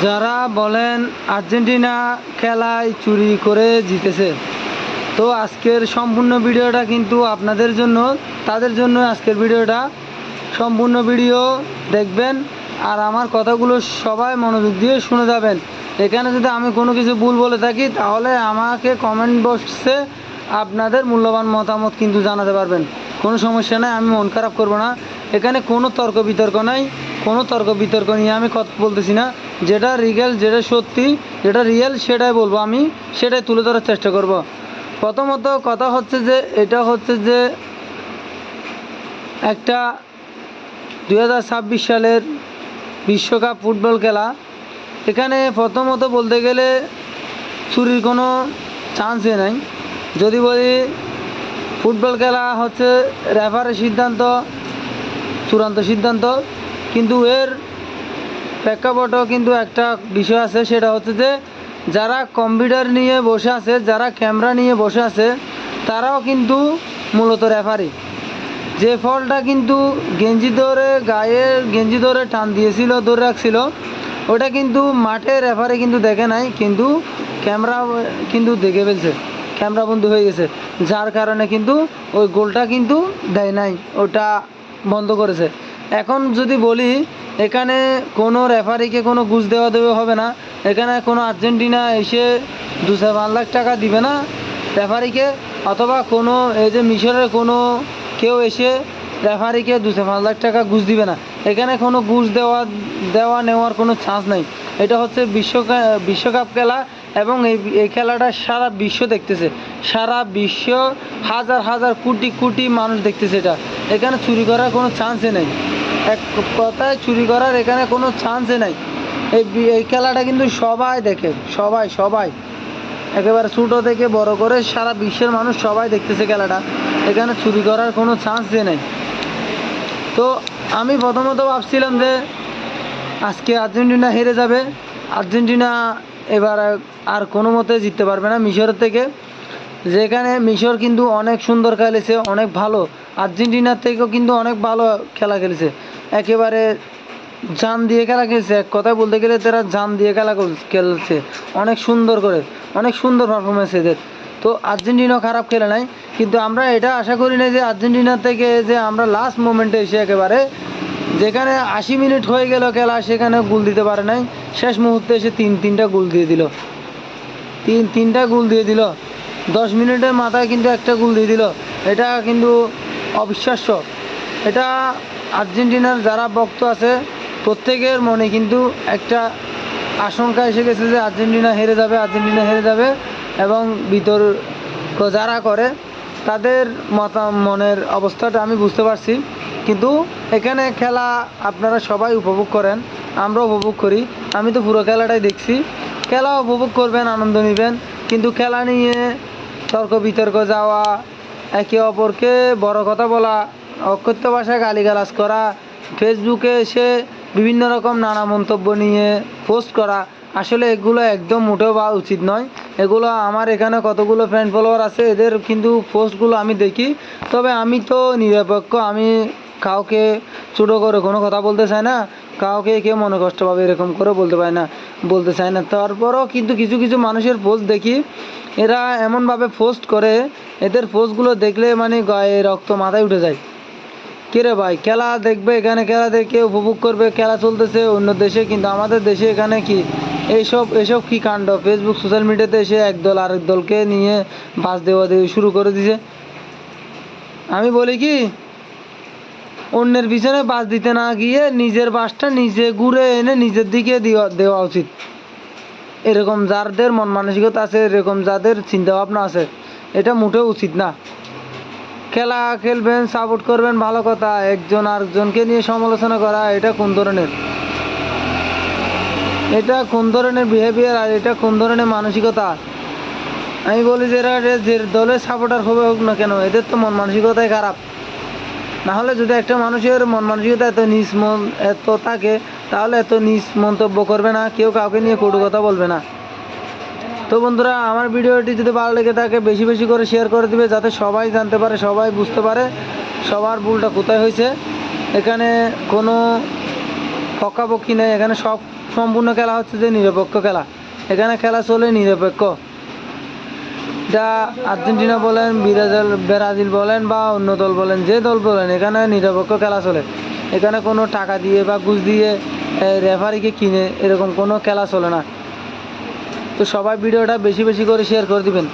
যারা বলেন আর্জেন্টিনা খেলায় চুরি করে জিতেছে, তো আজকের সম্পূর্ণ ভিডিওটা কিন্তু আপনাদের জন্য, তাদের জন্য আজকের ভিডিওটা। সম্পূর্ণ ভিডিও দেখবেন আর আমার কথাগুলো সবাই মনোযোগ দিয়ে শুনে যাবেন। এখানে যদি আমি কোনো কিছু ভুল বলে থাকি তাহলে আমাকে কমেন্ট বক্সে আপনাদের মূল্যবান মতামত কিন্তু জানাতে পারবেন। কোনো সমস্যা নাই, আমি মন খারাপ করব না। এখানে কোনো তর্ক বিতর্ক নাই, কোনো তর্ক বিতর্ক নিয়ে আমি কথা বলতেছি না। যেটা রিয়েল, যেটা সত্যি, যেটা রিয়েল সেটাই বলবো, আমি সেটাই তুলে ধরার চেষ্টা করব। প্রথমত কথা হচ্ছে যে এটা হচ্ছে যে একটা 2026 সালের বিশ্বকাপ ফুটবল খেলা। এখানে প্রথমত বলতে গেলে চুরির কোনো চান্সই নাই। যদি বলি ফুটবল খেলা হচ্ছে রেফারের সিদ্ধান্ত চূড়ান্ত সিদ্ধান্ত, কিন্তু এর প্রেক্ষাপটও কিন্তু একটা বিষয় আছে, সেটা হচ্ছে যে যারা কম্পিউটার নিয়ে বসে আছে, যারা ক্যামেরা নিয়ে বসে আছে, তারাও কিন্তু মূলত রেফারি। যে ফলটা কিন্তু গেঞ্জি ধরে, গায়ের গেঞ্জি ধরে টান দিয়েছিল, ধরে রাখছিল, ওটা কিন্তু মাঠে রেফারি কিন্তু দেখে নাই, কিন্তু ক্যামেরা কিন্তু দেখে ফেলছে, ক্যামেরা বন্ধ হয়ে গেছে, যার কারণে কিন্তু ওই গোলটা কিন্তু দেয় নাই, ওটা বন্ধ করেছে। এখন যদি বলি এখানে কোনো রেফারিকে কোনো ঘুষ দেওয়া হবে না। এখানে কোনো আর্জেন্টিনা এসে 2-5 লাখ টাকা দিবে না রেফারিকে, অথবা কোনো এই যে মিশরের কোনো কেউ এসে রেফারিকে 2-5 লাখ টাকা ঘুষ দিবে না। এখানে কোনো ঘুষ দেওয়া নেওয়ার কোনো চান্স নাই। এটা হচ্ছে বিশ্বকাপ খেলা, এবং এই খেলাটা সারা বিশ্ব দেখতেছে, সারা বিশ্ব হাজার হাজার কোটি কোটি মানুষ দেখতেছে এটা। এখানে চুরি করার কোনো চান্সই নেই, এক কথায় চুরি করার এখানে কোনো চান্সই নাই। এই খেলাটা কিন্তু সবাই দেখে, সবাই একেবারে ছোটো থেকে বড় করে সারা বিশ্বের মানুষ সবাই দেখতেছে খেলাটা। এখানে চুরি করার কোনো চান্সই নেই। তো আমি প্রথমত ভাবছিলাম যে আজকে আর্জেন্টিনা হেরে যাবে, আর্জেন্টিনা এবার আর কোনো মতে জিততে পারবে না মিশরের থেকে। যেখানে মিশর কিন্তু অনেক সুন্দর খেলেছে, অনেক ভালো, আর্জেন্টিনার থেকেও কিন্তু অনেক ভালো খেলা খেলেছে, একেবারে জান দিয়ে খেলা খেলছে। এক কথায় বলতে গেলে তারা জান দিয়ে খেলছে, অনেক সুন্দর করে, অনেক সুন্দর পারফরমেন্স এদের। তো আর্জেন্টিনাও খারাপ খেলে নাই, কিন্তু আমরা এটা আশা করি না যে আর্জেন্টিনা থেকে যে আমরা লাস্ট মোমেন্টে এসে একেবারে যেখানে 80 মিনিট হয়ে গেল খেলা, সেখানে গোল দিতে পারে নাই, শেষ মুহূর্তে এসে তিনটা গোল দিয়ে দিল, তিনটা গোল দিয়ে দিল 10 মিনিটের মাথায় কিন্তু একটা গোল দিয়ে দিল। এটা কিন্তু অবিশ্বাস্য। এটা আর্জেন্টিনার যারা ভক্ত আছে প্রত্যেকের মনে কিন্তু একটা আশঙ্কা এসে গেছে যে আর্জেন্টিনা হেরে যাবে, এবং বিতর্ক যারা করে তাদের মনের অবস্থাটা আমি বুঝতে পারছি। কিন্তু এখানে খেলা আপনারা সবাই উপভোগ করেন, আমরা উপভোগ করি, আমি তো পুরো খেলাটাই দেখছি। খেলা উপভোগ করবেন, আনন্দ নেবেন, কিন্তু খেলা নিয়ে তর্ক বিতর্ক যাওয়া, একে অপরকে বড় কথা বলা, অকথ্য ভাষায় গালিগালাজ করা, ফেসবুকে এসে বিভিন্ন রকম নানা মন্তব্য নিয়ে পোস্ট করা, আসলে এগুলো একদম মোটেও বা উচিত নয়। এগুলো আমার এখানে কতগুলো ফ্রেন্ড ফলোয়ার আছে, এদের কিন্তু পোস্টগুলো আমি দেখি, তবে আমি তো নিরপেক্ষ, আমি কাউকে ছোটো করে কোনো কথা বলতে চাই না, কাউকে কেউ মনে কষ্ট পাবে এরকম করে বলতে চাই না। তারপরও কিন্তু কিছু কিছু মানুষের পোস্ট দেখি, এরা এমনভাবে পোস্ট করে, এদের পোস্টগুলো দেখলে মানে গায়ে রক্ত মাথায় উঠে যায়। কিরে ভাই, খেলা দেখবে, এখানে খেলা দেখে উপভোগ করবে, খেলা চলতেছে অন্য দেশে, কিন্তু আমাদের দেশে এখানে কি এসব কি কাণ্ড? ফেসবুক সোশ্যাল মিডিয়াতে এসে একদল আরেক দলকে নিয়ে বাস দেওয়া শুরু করে দিছে। আমি বলি কি, অন্যের পিছনে বাস দিতে না গিয়ে নিজের বাসটা নিজে ঘুরে এনে নিজের দিকে দেওয়া উচিত। এরকম যাদের মন মানসিকতা আছে, এরকম যাদের চিন্তা ভাবনা আছে, এটা মোটেও উচিত না। খেলা খেলবেন, সাপোর্ট করবেন, ভালো কথা, একজন আরেকজনকে নিয়ে সমালোচনা করা, এটা কোন ধরনের বিহেভিয়ার, আর এটা কোন ধরনের মানসিকতা? আমি বলি যে এরা যে দলের সাপোর্টার হোক না কেন, এদের তো মন মানসিকতাই খারাপ। না হলে যদি একটা মানুষের মন মানসিকতা এত থাকে, তাহলে এত নিজ মন্তব্য করবে না, কেউ কাউকে নিয়ে কটু কথা বলবে না। তো বন্ধুরা, আমার ভিডিওটি যদি ভালো লেগে থাকে বেশি বেশি করে শেয়ার করে দিবে, যাতে সবাই জানতে পারে, সবাই বুঝতে পারে সবার ভুলটা কোথায় হয়েছে। এখানে কোনো পক্ষাপক্ষি নেই, এখানে সব সম্পূর্ণ খেলা হচ্ছে যে নিরপেক্ষ খেলা, এখানে খেলা চলে নিরপেক্ষ। এটা আর্জেন্টিনা বলেন, ব্রাজিল বলেন বা অন্য দল বলেন, যে দল বলেন, এখানে নিরপেক্ষ খেলা চলে। এখানে কোনো টাকা দিয়ে বা ঘুষ দিয়ে রেফারিকে কিনে এরকম কোনো খেলা চলে না। তো সবাই ভিডিওটা বেশি বেশি করে শেয়ার করে দিবেন।